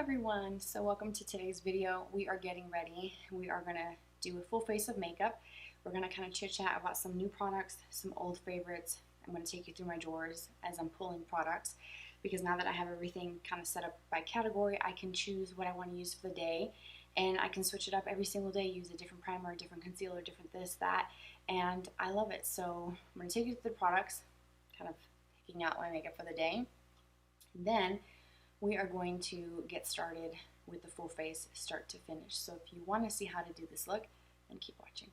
everyone, so welcome to today's video. We are getting ready. We are going to do a full face of makeup. We're going to kind of chit chat about some new products, some old favorites. I'm going to take you through my drawers as I'm pulling products, because now that I have everything kind of set up by category, I can choose what I want to use for the day, and I can switch it up every single day, use a different primer, a different concealer, different this, that, and I love it. So I'm going to take you through the products, kind of picking out my makeup for the day. Then we are going to get started with the full face start to finish. So if you want to see how to do this look, then keep watching.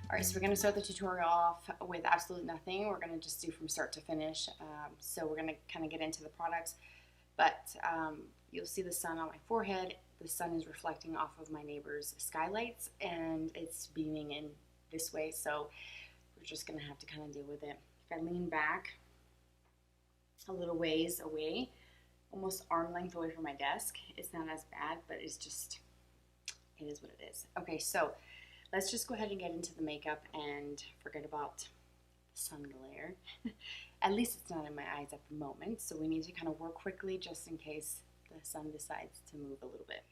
Alright, so we're going to start the tutorial off with absolutely nothing. We're going to just do from start to finish. So we're going to kind of get into the products. But you'll see the sun on my forehead. The sun is reflecting off of my neighbor's skylights, and it's beaming in this way. So we're just going to have to kind of deal with it. If I lean back a little ways away, almost arm length away from my desk, it's not as bad, but it's just, it is what it is. Okay, so let's just go ahead and get into the makeup and forget about the sun glare. At least it's not in my eyes at the moment, so we need to kind of work quickly just in case the sun decides to move a little bit.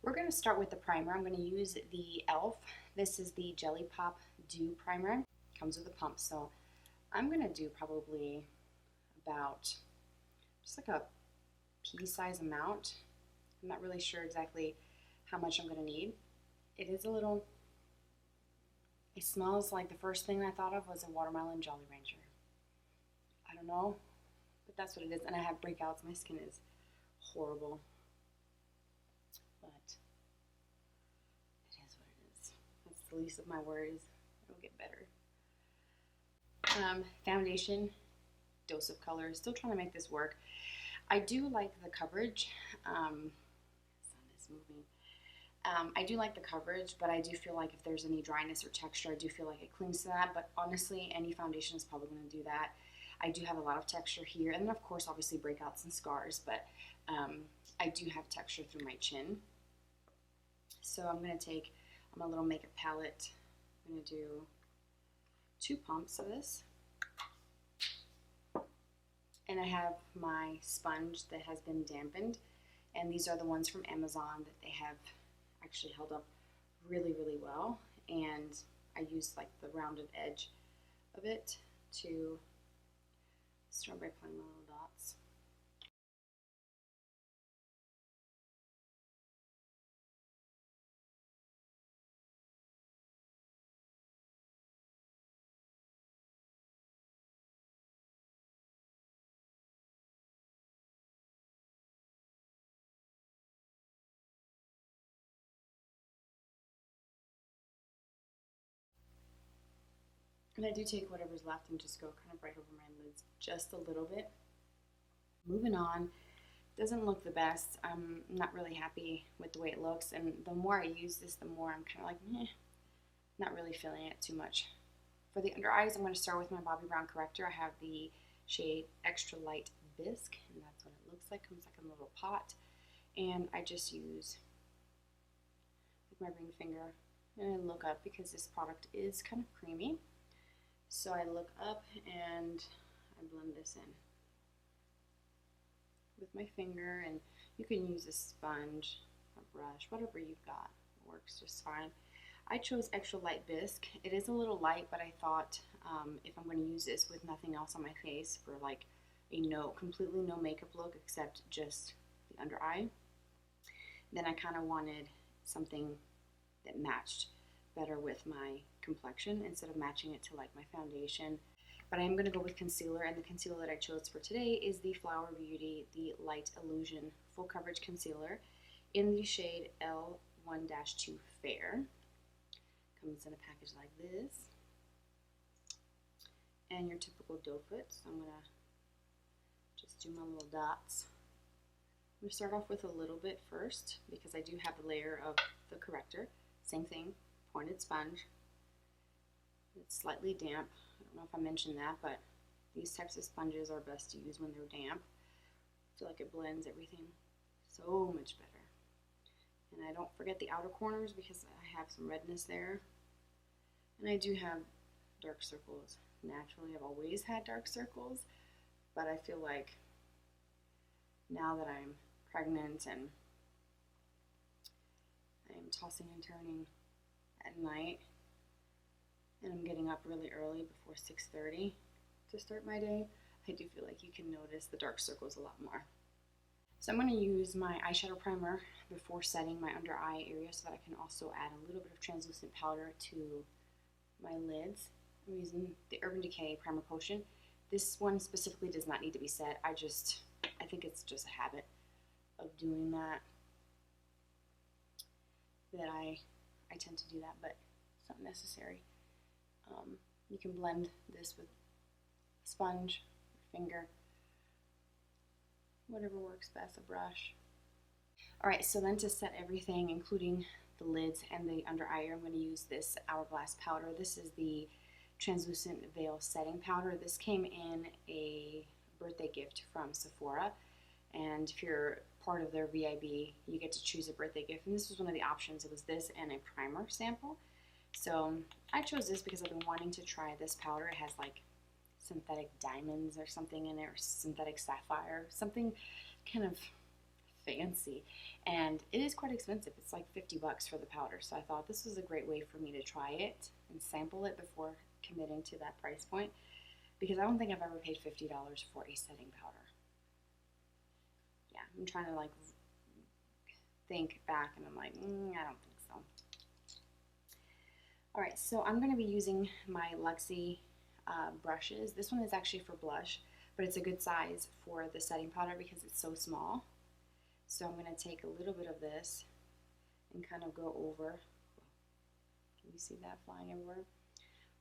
We're going to start with the primer. I'm going to use the E.L.F. This is the Jelly Pop Dew Primer. It comes with a pump, so I'm going to do probably about just like a pea-size amount. I'm not really sure exactly how much I'm going to need. It is a little... It smells like the first thing I thought of was a watermelon Jolly Rancher. I don't know, but that's what it is. And I have breakouts. My skin is horrible. But it is what it is. That's the least of my worries. It'll get better. Foundation, dose of color. Still trying to make this work. I do like the coverage. Sun is moving. I do like the coverage, but I do feel like if there's any dryness or texture, I do feel like it clings to that. But honestly, any foundation is probably going to do that. I do have a lot of texture here, and then of course, obviously breakouts and scars, but I do have texture through my chin. So I'm going to take my little makeup palette. I'm going to do 2 pumps of this. And I have my sponge that has been dampened, and these are the ones from Amazon that they have actually held up really, really well, and I used like the rounded edge of it to start by applying my little dots. And I do take whatever's left and just go kind of right over my lids just a little bit. Moving on, doesn't look the best. I'm not really happy with the way it looks, and the more I use this, the more I'm kind of like, meh, not really feeling it too much. For the under eyes, I'm going to start with my Bobbi Brown Corrector. I have the shade Extra Light Bisque, and that's what it looks like. It comes like in a little pot, and I just use with my ring finger and I look up because this product is kind of creamy. So I look up and I blend this in with my finger, and you can use a sponge, a brush, whatever you've got. It works just fine. I chose Extra Light Bisque. It is a little light, but I thought if I'm going to use this with nothing else on my face for like a completely no makeup look except just the under eye, then I kind of wanted something that matched better with my complexion instead of matching it to like my foundation. but I am going to go with concealer, and the concealer that I chose for today is the Flower Beauty, the Light Illusion Full Coverage Concealer in the shade L1-2 Fair. Comes in a package like this. And your typical doe foot, so I'm going to just do my little dots. I'm going to start off with a little bit first because I do have a layer of the corrector. Same thing, pointed sponge. It's slightly damp. I don't know if I mentioned that, but these types of sponges are best to use when they're damp. I feel like it blends everything so much better. And I don't forget the outer corners because I have some redness there. And I do have dark circles. Naturally, I've always had dark circles, but I feel like now that I'm pregnant and I'm tossing and turning at night, and I'm getting up really early before 6:30 to start my day, I do feel like you can notice the dark circles a lot more. So I'm going to use my eyeshadow primer before setting my under eye area so that I can also add a little bit of translucent powder to my lids. I'm using the Urban Decay Primer Potion. This one specifically does not need to be set. I think it's just a habit of doing that. I tend to do that, but it's not necessary. You can blend this with a sponge, your finger, whatever works best, a brush. Alright, so then to set everything, including the lids and the under eye area, I'm going to use this Hourglass Powder. This is the Translucent Veil Setting Powder. This came in a birthday gift from Sephora, and if you're part of their VIB, you get to choose a birthday gift, and this was one of the options. It was this and a primer sample. So I chose this because I've been wanting to try this powder. It has like synthetic diamonds or something in it, or synthetic sapphire, something kind of fancy, and it is quite expensive. It's like $50 for the powder, so I thought this was a great way for me to try it and sample it before committing to that price point, because I don't think I've ever paid $50 for a setting powder. Yeah, I'm trying to like think back, and I'm like, I don't think so. Alright, so I'm going to be using my Luxie brushes. This one is actually for blush, but it's a good size for the setting powder because it's so small. So I'm going to take a little bit of this and kind of go over, can you see that flying everywhere?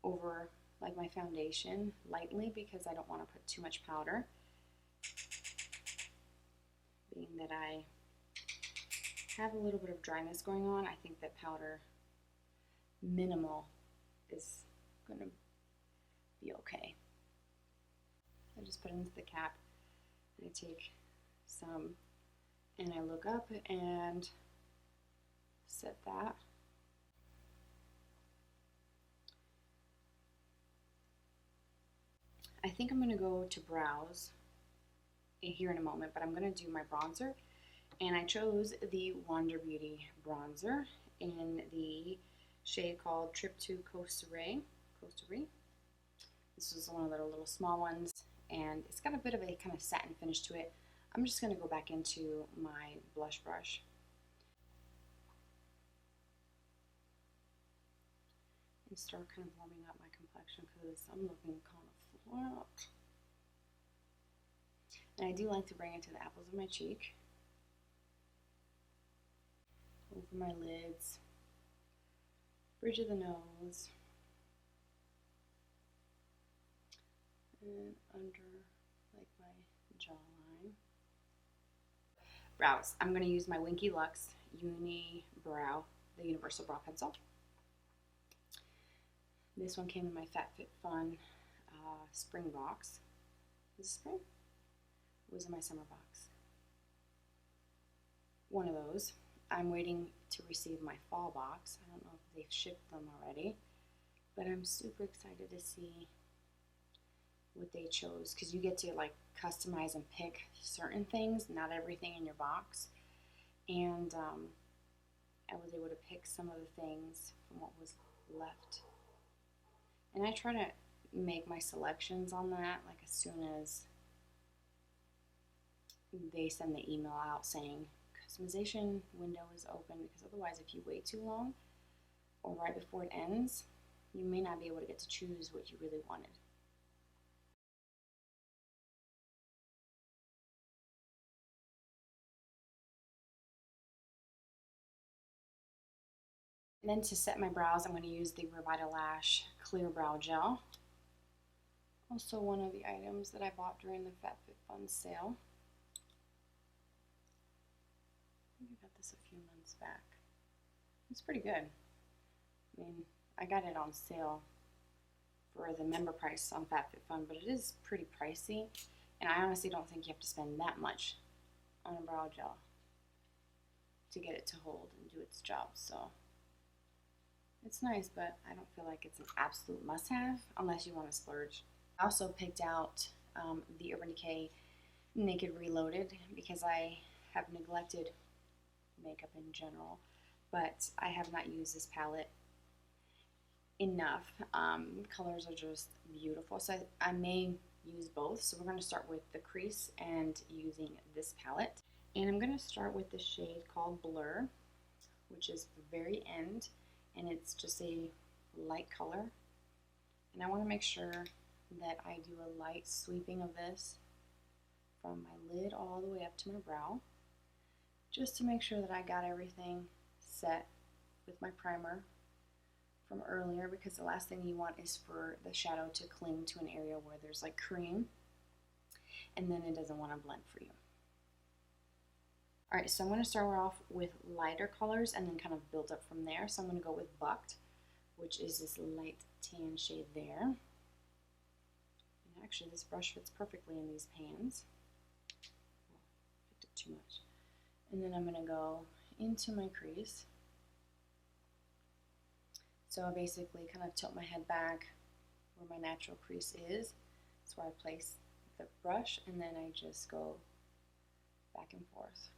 Over like my foundation lightly because I don't want to put too much powder. Being that I have a little bit of dryness going on, I think that powder minimal is going to be okay. I just put it into the cap, and I take some, and I look up and set that. I think I'm going to go to brows here in a moment, but I'm going to do my bronzer, and I chose the Wander Beauty bronzer in the shade called Trip to Costa. This was one of the little small ones, and it's got a bit of a kind of satin finish to it. I'm just going to go back into my blush brush. And start kind of warming up my complexion because I'm looking kind of flat. And I do like to bring it to the apples of my cheek, over my lids, bridge of the nose, and under like my jawline. Brows. I'm going to use my Winky Luxe Uni-Brow, the Universal Brow Pencil. This one came in my FabFitFun spring box. Is it spring? It was in my summer box. One of those. I'm waiting to receive my fall box. I don't know if they've shipped them already, but I'm super excited to see what they chose, because you get to like customize and pick certain things, not everything in your box. And I was able to pick some of the things from what was left. And I try to make my selections on that like as soon as they send the email out saying customization window is open, because otherwise if you wait too long or right before it ends, you may not be able to get to choose what you really wanted. And then to set my brows, I'm going to use the Revitalash Clear Brow Gel. Also one of the items that I bought during the FabFitFun sale. I think I got this a few months back. It's pretty good. I mean, I got it on sale for the member price on FabFitFun, but it is pretty pricey. And I honestly don't think you have to spend that much on a brow gel to get it to hold and do its job. So it's nice, but I don't feel like it's an absolute must-have unless you want to splurge. I also picked out the Urban Decay Naked Reloaded because I have neglected makeup in general, but I have not used this palette enough. Colors are just beautiful, so I may use both. So we're going to start with the crease and using this palette. And I'm going to start with the shade called Blur, which is the very end, and it's just a light color. And I want to make sure that I do a light sweeping of this from my lid all the way up to my brow, just to make sure that I got everything set with my primer from earlier, because the last thing you want is for the shadow to cling to an area where there's like cream, and then it doesn't want to blend for you. Alright, so I'm going to start off with lighter colors and then kind of build up from there. So I'm going to go with Bucked, which is this light tan shade there. And actually, this brush fits perfectly in these pans. Oh, picked up too much. And then I'm going to go into my crease. So I basically kind of tilt my head back where my natural crease is. That's where I place the brush, and then I just go back and forth.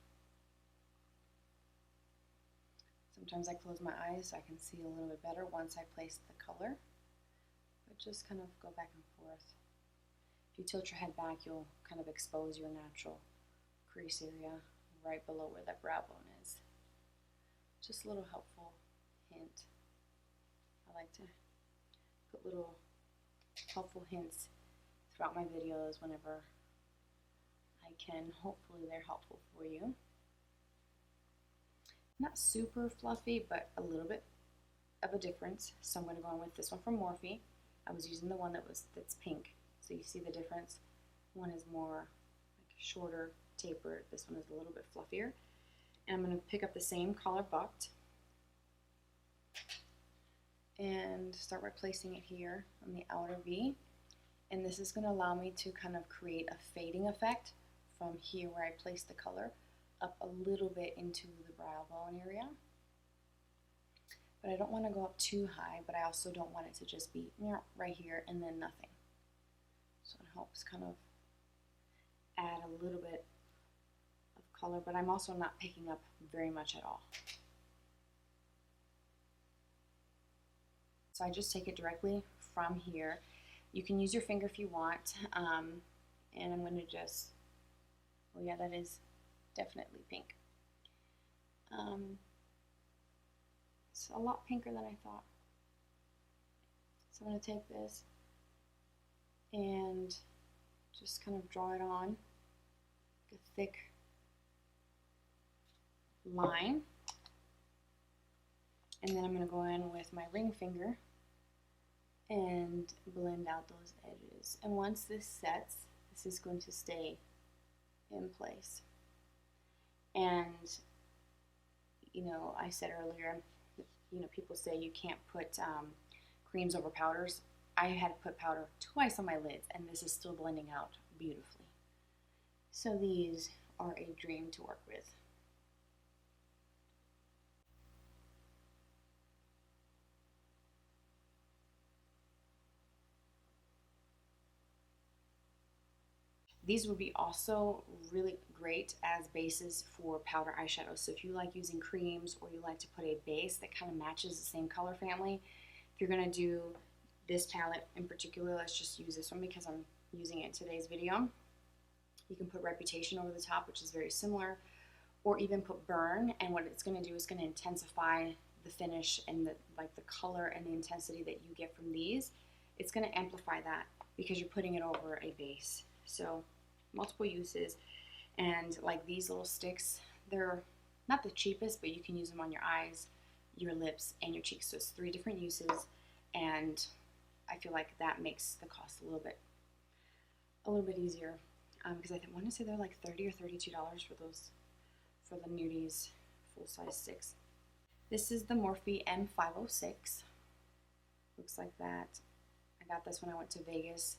Sometimes I close my eyes so I can see a little bit better once I place the color. But just kind of go back and forth. If you tilt your head back, you'll kind of expose your natural crease area right below where that brow bone is. Just a little helpful hint. I like to put little helpful hints throughout my videos whenever I can. Hopefully they're helpful for you. Not super fluffy, but a little bit of a difference. So I'm going to go in with this one from Morphe. I was using the one that's pink. So you see the difference. One is more like shorter, tapered. This one is a little bit fluffier. And I'm going to pick up the same color, Bucked, and start by placing it here on the outer V. And this is going to allow me to kind of create a fading effect from here where I place the color up a little bit into the brow bone area. But I don't want to go up too high, but I also don't want it to just be right here and then nothing. So it helps kind of add a little bit of color, but I'm also not picking up very much at all. So I just take it directly from here. You can use your finger if you want, and I'm going to just, oh yeah, that is definitely pink. It's a lot pinker than I thought. So I'm going to take this and just kind of draw it on a thick line. And then I'm going to go in with my ring finger and blend out those edges. And once this sets, this is going to stay in place. And, you know, I said earlier, you know, people say you can't put creams over powders. I had to put powder twice on my lids, and this is still blending out beautifully. So these are a dream to work with. These would be also really great as bases for powder eyeshadows. So if you like using creams, or you like to put a base that kind of matches the same color family, if you're going to do this palette in particular, let's just use this one because I'm using it in today's video. You can put Reputation over the top, which is very similar, or even put Burn, and what it's going to do is going to intensify the finish and the color and the intensity that you get from these. It's going to amplify that because you're putting it over a base. So multiple uses. And like these little sticks, they're not the cheapest, but you can use them on your eyes. your lips and your cheeks. So it's 3 different uses, and I feel like that makes the cost a little bit easier, because I want to say they're like $30 or $32 for the Nudies full-size sticks. This is the Morphe M506. Looks like that. I got this when I went to Vegas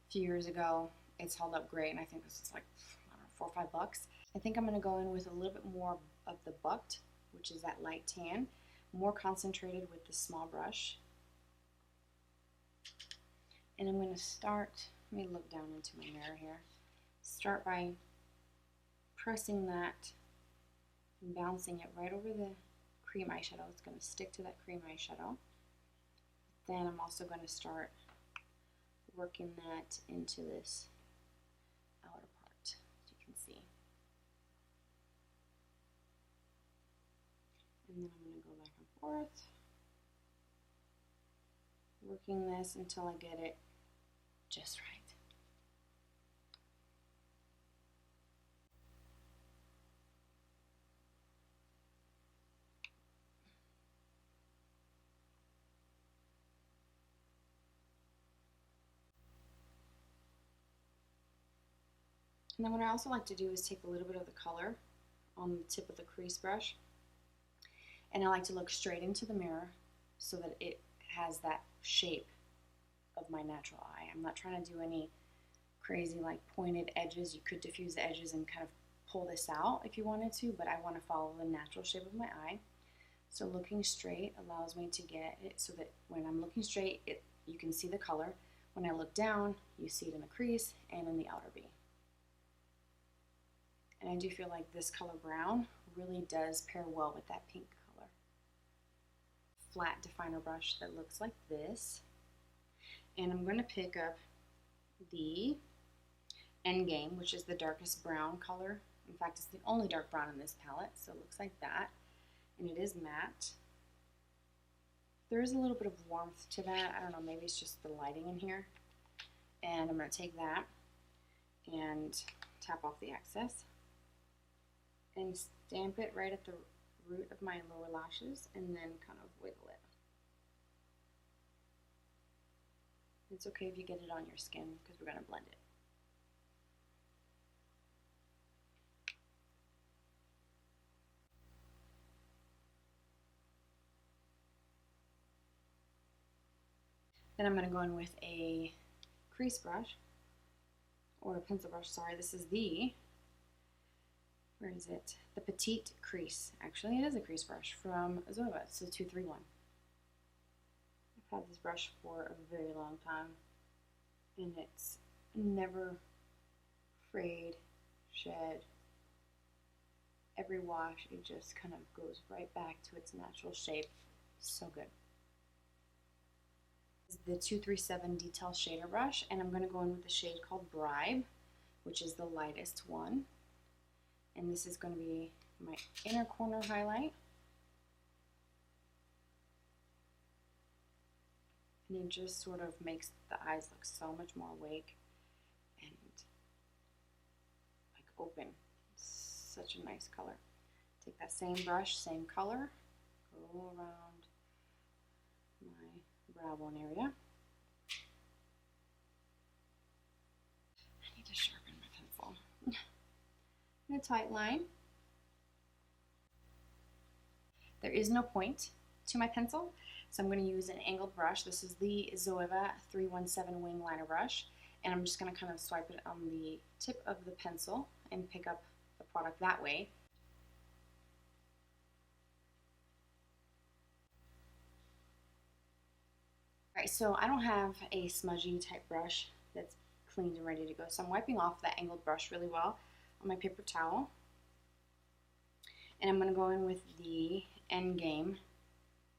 a few years ago. It's held up great, and I think this is like, I don't know, $4 or $5. I think I'm going to go in with a little bit more of the bucked, which is that light tan, more concentrated with the small brush. And I'm going to start, let me look down into my mirror here, start by pressing that and bouncing it right over the cream eyeshadow. It's going to stick to that cream eyeshadow. Then I'm also going to start working that into this outer part, as you can see. And then I'm going to go back and forth, working this until I get it just right. And then what I also like to do is take a little bit of the color on the tip of the crease brush, and I like to look straight into the mirror so that it has that shape of my natural eye. I'm not trying to do any crazy like pointed edges. You could diffuse the edges and kind of pull this out if you wanted to, but I want to follow the natural shape of my eye. So looking straight allows me to get it so that when I'm looking straight, you can see the color. When I look down, you see it in the crease and in the outer V. And I do feel like this color brown really does pair well with that pink color. Flat definer brush that looks like this. And I'm going to pick up the Endgame, which is the darkest brown color. In fact, it's the only dark brown in this palette, so it looks like that. And it is matte. There is a little bit of warmth to that. I don't know, maybe it's just the lighting in here. And I'm going to take that and tap off the excess and stamp it right at the root of my lower lashes and then kind of wiggle it. It's okay if you get it on your skin because we're going to blend it. Then I'm going to go in with a crease brush, or a pencil brush, sorry. This is the, where is it? The Petite Crease. Actually, it is a crease brush from Zoeva. It's the 231. I've had this brush for a very long time, and it's never frayed, shed. Every wash, it just kind of goes right back to its natural shape. So good. This is the 237 Detail Shader Brush, and I'm going to go in with the shade called Bribe, which is the lightest one. And this is going to be my inner corner highlight. And it just sort of makes the eyes look so much more awake and like open. It's such a nice color. Take that same brush, same color, go around my brow bone area. I need to sharpen my pencil. And a tight line. There is no point to my pencil, so I'm going to use an angled brush. This is the Zoeva 317 Wing Liner Brush, and I'm just going to kind of swipe it on the tip of the pencil and pick up the product that way. Alright, so I don't have a smudgy type brush that's cleaned and ready to go, so I'm wiping off that angled brush really well on my paper towel. And I'm going to go in with the Endgame,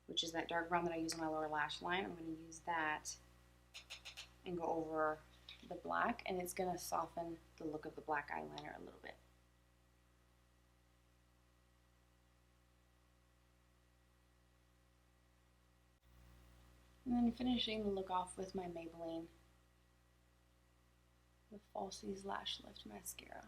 which is that dark brown that I use on my lower lash line. I'm going to use that and go over the black, and it's going to soften the look of the black eyeliner a little bit. And then finishing the look off with my Maybelline, the Falsies Lash Lift Mascara.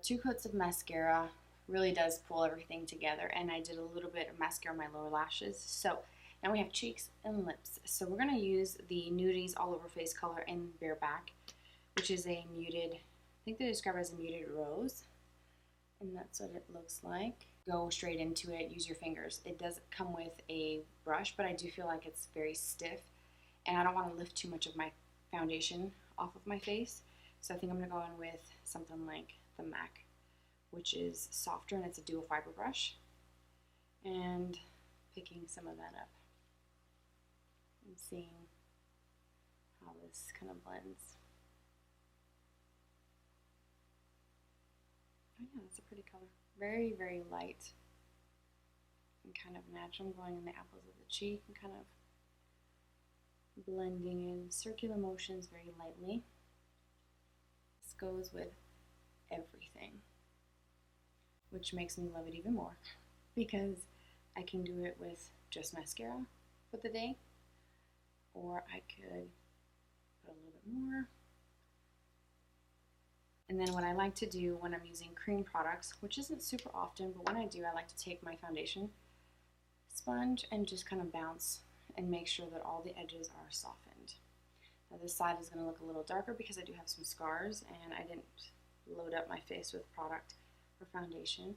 2 coats of mascara, really does pull everything together. And I did a little bit of mascara on my lower lashes. So now we have cheeks and lips. So we're going to use the Nudies All Over Face color in Bareback, which is a muted, I think they describe it as a muted rose. And that's what it looks like. Go straight into it, use your fingers. It does come with a brush, but I do feel like it's very stiff. And I don't want to lift too much of my foundation off of my face. So I think I'm going to go in with something like the MAC, which is softer, and it's a dual fiber brush. And picking some of that up and seeing how this kind of blends. Oh yeah, that's a pretty color. Very, very light and kind of natural. I'm going in the apples of the cheek and kind of blending in circular motions very lightly. This goes with everything, which makes me love it even more because I can do it with just mascara for the day, or I could put a little bit more. And then what I like to do when I'm using cream products, which isn't super often, but when I do, I like to take my foundation sponge and just kind of bounce and make sure that all the edges are softened. Now this side is going to look a little darker because I do have some scars and I didn't load up my face with product or foundation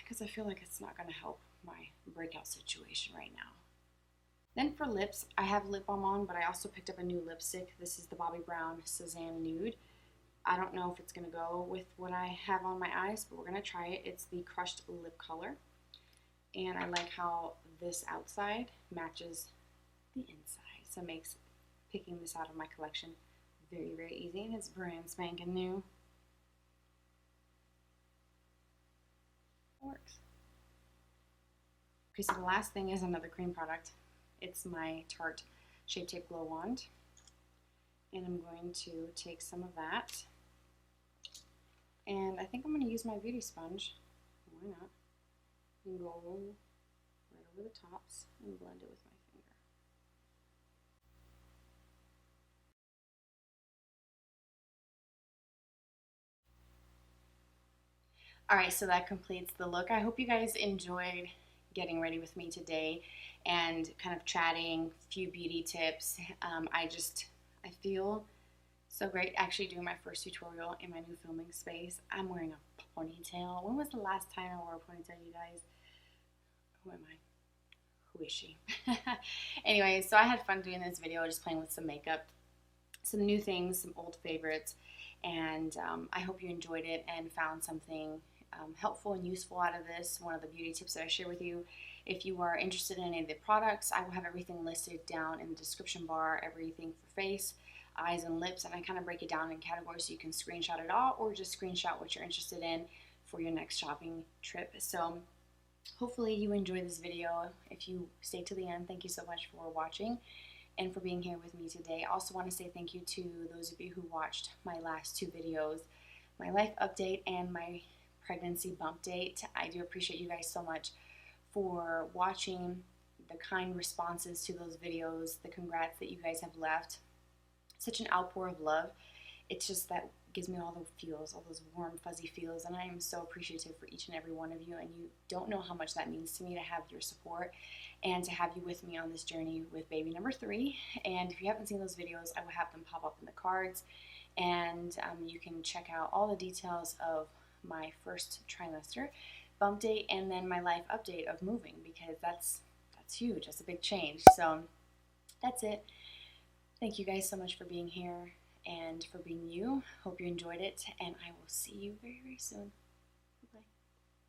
because I feel like it's not going to help my breakout situation right now. Then for lips, I have lip balm on, but I also picked up a new lipstick. This is the Bobbi Brown Sazan Nude. I don't know if it's going to go with what I have on my eyes, but we're going to try it. It's the crushed lip color. And I like how this outside matches the inside. So it makes picking this out of my collection very, very easy. And it's brand spanking new. It works. Okay, so the last thing is another cream product. It's my Tarte Shape Tape Glow Wand. And I'm going to take some of that. And I think I'm going to use my beauty sponge. Why not? And go right over the tops and blend it with my finger. Alright, so that completes the look. I hope you guys enjoyed getting ready with me today and kind of chatting, a few beauty tips. I feel so great actually doing my first tutorial in my new filming space. I'm wearing a ponytail. When was the last time I wore a ponytail, you guys? Who am I? Who is she? Anyway, so I had fun doing this video, just playing with some makeup, some new things, some old favorites, and I hope you enjoyed it and found something helpful and useful out of this, one of the beauty tips that I share with you. If you are interested in any of the products, I will have everything listed down in the description bar, everything for face, eyes, and lips, and I kind of break it down in categories so you can screenshot it all or just screenshot what you're interested in for your next shopping trip. So hopefully you enjoyed this video. If you stayed to the end, thank you so much for watching and for being here with me today. I also want to say thank you to those of you who watched my last two videos, my life update and my pregnancy bump date. I do appreciate you guys so much for watching, the kind responses to those videos, the congrats that you guys have left. Such an outpour of love. It's just that gives me all the feels, all those warm, fuzzy feels, and I am so appreciative for each and every one of you, and you don't know how much that means to me to have your support and to have you with me on this journey with baby number 3. And if you haven't seen those videos, I will have them pop up in the cards, and you can check out all the details of my first trimester bump date and then my life update of moving, because that's huge. That's a big change. So that's it. Thank you guys so much for being here and for being you. Hope you enjoyed it, and I will see you very, very soon.